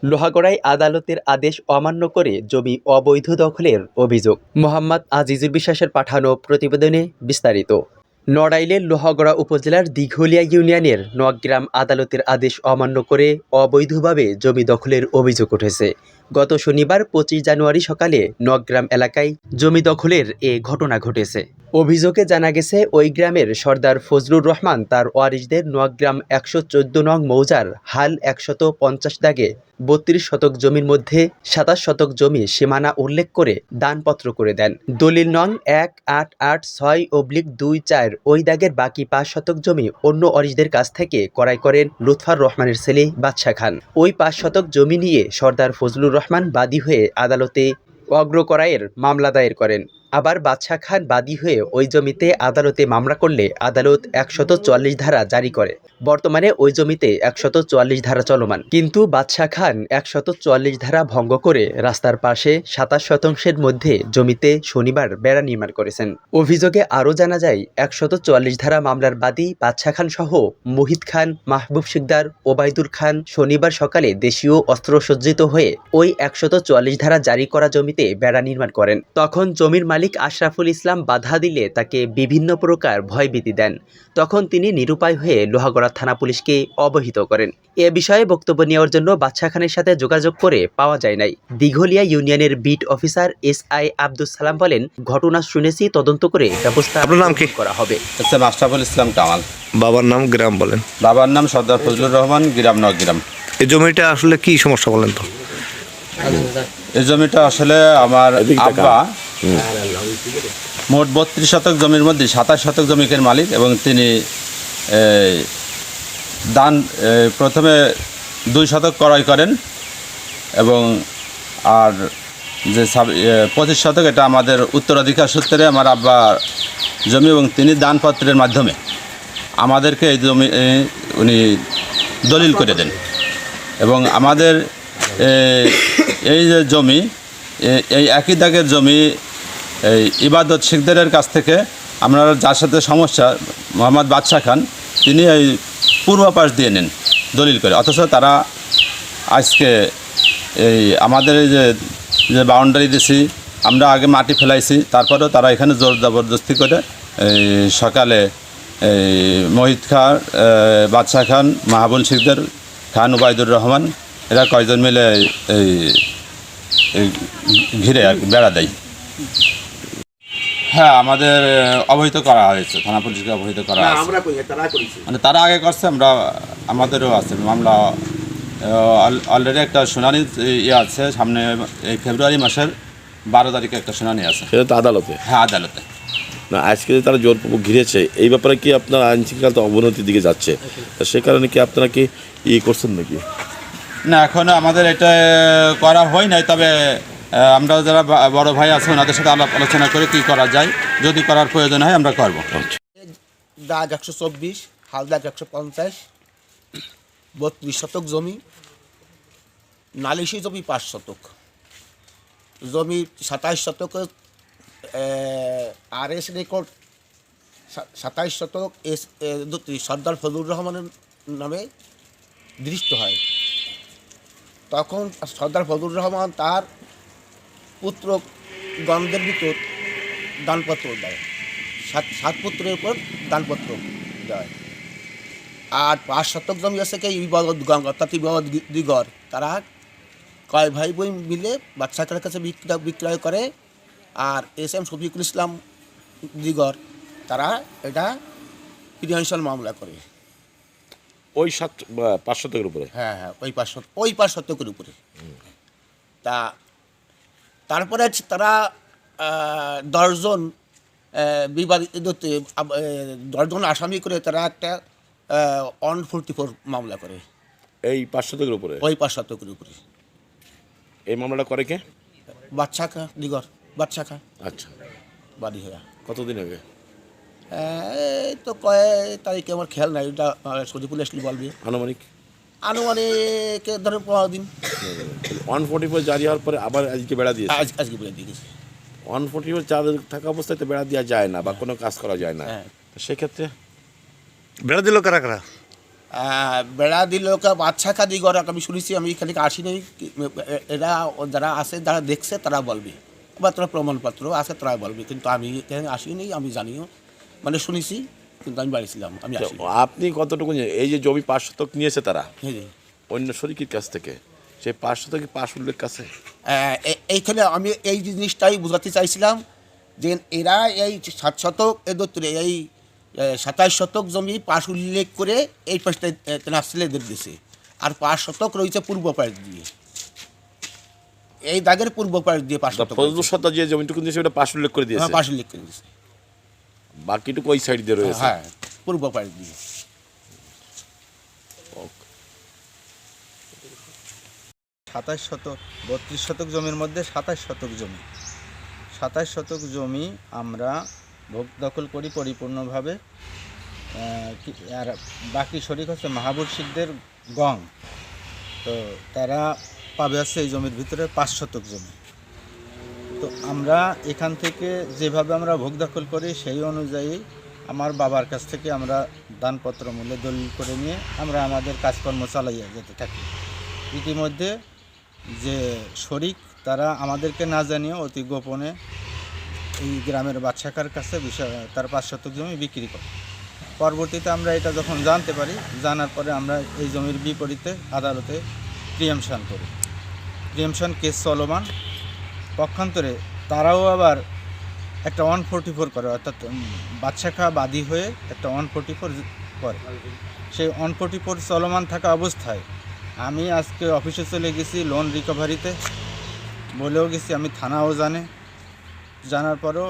লোহাগড়ায় আদালতের আদেশ অমান্য করে জমি অবৈধ দখলের অভিযোগ। মোহাম্মদ আজিজুর বিশ্বাসের পাঠানো প্রতিবেদনে বিস্তারিত। নড়াইলের লোহাগড়া উপজেলার দিঘলিয়া ইউনিয়নের নওগ্রাম আদালতের আদেশ অমান্য করে অবৈধভাবে জমি দখলের অভিযোগ উঠেছে। গত শনিবার 25 জানুয়ারি সকালে নওগ্রাম এলাকায় জমি দখলের এ ঘটনা ঘটেছে। অভিযোগে জানা গেছে, ওই গ্রামের সর্দার ফজলুর রহমান তার ওয়ারিশদের নওগ্রাম 114 নং মৌজার হাল 150 দাগে 32 শতক জমির মধ্যে 27 শতক জমি সীমানা উল্লেখ করে দানপত্র করে দেন। দলিল নং 1886/24 ওই দাগের বাকি 5 শতক জমি অন্য ওয়ারিশদের কাছ থেকে ক্রয় করেন লুৎফর রহমানের ছেলে বাদশা খান। ওই 5 শতক জমি নিয়ে সর্দার ফজলুর রহমান বাদী হয়ে আদালতে অগ্রক্রয়ের মামলা দায়ের করেন। আবার বাদশা খান বাদী হয়ে ওই জমিতে আদালতে মামলা করলে আদালত 144 ধারা জারি করে। বর্তমানে ওই জমিতে 144 ধারা চলমান, কিন্তু বাদশা খান 144 ধারা ভঙ্গ করে রাস্তার পাশে 27 শতাংশের মধ্যে জমিতে শনিবার বেড়া নির্মাণ করেছেন। অভিযোগে আরও জানা যায়, 144 ধারা মামলার বাদী বাদশা খান সহ মুহিত খান, মাহবুব শিকদার, ওবায়দুল খান শনিবার সকালে দেশীয় অস্ত্রসজ্জিত হয়ে ওই 144 ধারা জারি করা জমিতে বেড়া নির্মাণ করেন। তখন জমির মালিক আশরাফুল ইসলাম বাধা দিলে তাকে বিভিন্ন প্রকার ভয়ভীতি দেন। তখন তিনি নিরুপায় হয়ে লোহাগড়া থানা পুলিশকে অবহিত করেন। এ বিষয়ে বক্তব্য নেওয়ার জন্য বাদশা খানের সাথে যোগাযোগ করে পাওয়া যায় নাই। দিঘলিয়া ইউনিয়নের beat officer SI Abdul Salam বলেন, ঘটনা শুনেছি, তদন্ত করে ব্যবস্থা করা হবে। আশরাফুল ইসলাম কামাল। বাবার নাম, গ্রাম বলেন। বাবার নাম সর্দার ফজলুর রহমান, গ্রাম নওগ্রাম। এই জমিটা আসলে কি সমস্যা বলেন তো? এই জমিটা আসলে আমার আব্বা মোট 32 শতক জমির মধ্যে 27 শতক জমির মালিক, এবং তিনি দান প্রথমে 2 শতক ক্রয় করেন, এবং আর যে 25 শতক এটা আমাদের উত্তরাধিকার সূত্রে আমার আব্বা জমি, এবং তিনি দানপত্রের মাধ্যমে আমাদেরকে এই জমি উনি দলিল করে দেন। এবং আমাদের এই যে জমি, এই একই দাগের জমি এই ইবাদত শিকদারের কাছ থেকে আমরা যার সাথে সমস্যা, মোহাম্মদ বাদশা খান, তিনি এই পূর্ব পাশ দিয়ে নেন দলিল করে। অথচ তারা আজকে এই আমাদের এই যে বাউন্ডারি দিছি, আমরা আগে মাটি ফেলাইছি, তারপরেও তারা এখানে জোর জবরদস্তি করে এই সকালে এই মোহিত খান, বাদশা খান, মাহবুল শিকদার খান, ওবায়দুর রহমান, এরা কয়জন মিলে এই ঘিরে আর বেড়া দেয়। হ্যাঁ, আমাদের অবহিত করা হয়েছে, থানা পুলিশকে অবহিত করা হয়েছে। মানে তারা আগে করছে, আমাদেরও আছে মামলা। অলরেডি একটা শুনানি আছে সামনে, এই ফেব্রুয়ারি মাসের 12 তারিখে একটা শুনানি আছে। সেটা তো আদালতে? হ্যাঁ, আদালতে। না, আজকে তারা জোরপূর্বক ঘিরেছে, এই ব্যাপারে কি আপনার আইন শৃঙ্খলা অবনতির দিকে যাচ্ছে? সে কারণে কি আপনারা কি করছেন নাকি? না, এখনও আমাদের এটা করা হয় নাই, তবে আমরা যারা বড় ভাই আছে ওনাদের সাথে আলোচনা করে কি করা যায়, যদি করার প্রয়োজন হয় আমরা করবো। দাগ 124, হালদাগ 150, 32 শতক জমি, নালিশি জমি 5 শতক, জমি 27 শতক RS রেকর্ড 27 শতক সর্দার ফজলুর রহমানের নামে দৃষ্ট হয়। তখন সর্দার ফজলুর রহমান তার পুত্র গণদের ভিতর দানপত্র দেয়, 7 পুত্রের উপর দানপত্র দেয়। আর 5 শতক জমি আছে কি ইবাদত গঙ্গা, অর্থাৎ ইবাদত দিগর, তারা কয় ভাই বোন মিলে বাদশা খানের কাছে বিক্রয় করে। আর SM শফিকুল ইসলাম দিগর, তারা এটা প্রিভেনশন মামলা করে ওই 5 শতকের উপরে। হ্যাঁ, ওই 5 শতকের উপরে। তারপরে তারা 10 জন বিবাদিত 10 জন আসামি করে তারা একটা 144 মামলা করে এই 5 শতকের উপরে। ওই 5 শতকের উপরে এই মামলাটা করে কে? বাদশা খা দিগর, বাদশা খা। আচ্ছা, বাদী হয়ে কতদিন আগে? এই তো কয় তারিখে আমার খেয়াল নাই, এটা সজিপুল আসলে বলবে। আনুমানিক ধরেন 15 দিন। 144 জারি হওয়ার পরে আবার আজকে বেড়া দিয়েছে? আজকে বেড়া দিয়ে গেছে। 144 চাঁদ থাকা অবস্থায় তো বেড়া দেওয়া যায় না, বা কোনো কাজ করা যায় না। সেক্ষেত্রে বেড়া দিল কারা কারা? বেড়া দিল বাচ্চা কাদি গড় আমি শুনেছি, আমি এখানে আসি নাই। এরা যারা আছে, যারা দেখছে তারা বলবে, বা তারা প্রমাণপত্র আছে তারা বলবে, কিন্তু আমি এখানে আসি নাই। আমি জানিও, মানে শুনেছি, কিন্তু আমি বাড়িছিলাম, আমি তো আসি। আপনি কতটুকু এই যে জমি 5 শতক নিয়েছে তারা হ্যাঁ, অন্য শরিকের কাছ থেকে, সেই 5 শতক পাশ উল্লেখ কাছে? এইখানে আমি এই জিনিসটাই বোঝাতে চাইছিলাম যে এরা এই 7 শতক এই 27 শতক জমি পাশ উল্লেখ করে এই পাশটা ছেলেদের দিছে, আর 5 শতক রয়েছে পূর্ব পাশ দিয়ে, এই দাগের পূর্ব পাশ দিয়ে 5 শতক ফজলুর সত্তা যে জমিটুকু দিয়েছে ওটা পাশ উল্লেখ করে দিয়েছে, পাশ উল্লেখ করে দিয়েছে। বাকিটুকু ওই সাইড দিয়ে রয়েছে। হ্যাঁ, পূর্ব পাশ দিয়ে। 27 শতক, 32 শতক জমির মধ্যে 27 শতক জমি, 27 শতক জমি আমরা ভোগ দখল করি পরিপূর্ণভাবে। আর বাকি শরিক হচ্ছে মাহাবুর শিখদের গং, তো তারা পাবে আছে এই জমির ভিতরে 5 শতক জমি। তো আমরা এখান থেকে যেভাবে আমরা ভোগ দখল করি সেই অনুযায়ী আমার বাবার কাছ থেকে আমরা দানপত্র মূল্যে দলিল করে নিয়ে আমরা আমাদের কাজকর্ম চালাইয়া যেতে থাকি। ইতিমধ্যে যে শরিক তারা আমাদেরকে না জানিয়ে অতি গোপনে এই গ্রামের বাদশাকার কাছে তার 5 শতক জমি বিক্রি করে। পরবর্তীতে আমরা এটা যখন জানতে পারি, জানার পরে আমরা এই জমির বিপরীতে আদালতে প্রিএমশন করি। প্রিএমশন কেস চলমান। পক্ষান্তরে তারাও আবার একটা 144 করে, অর্থাৎ বাদশাখা বাদী হয়ে একটা 144 করে। সেই 144 চলমান থাকা অবস্থায় আমি আজকে অফিসে চলে গেছি লোন রিকভারিতে, বলেও গেছি, আমি থানাও জানার পরেও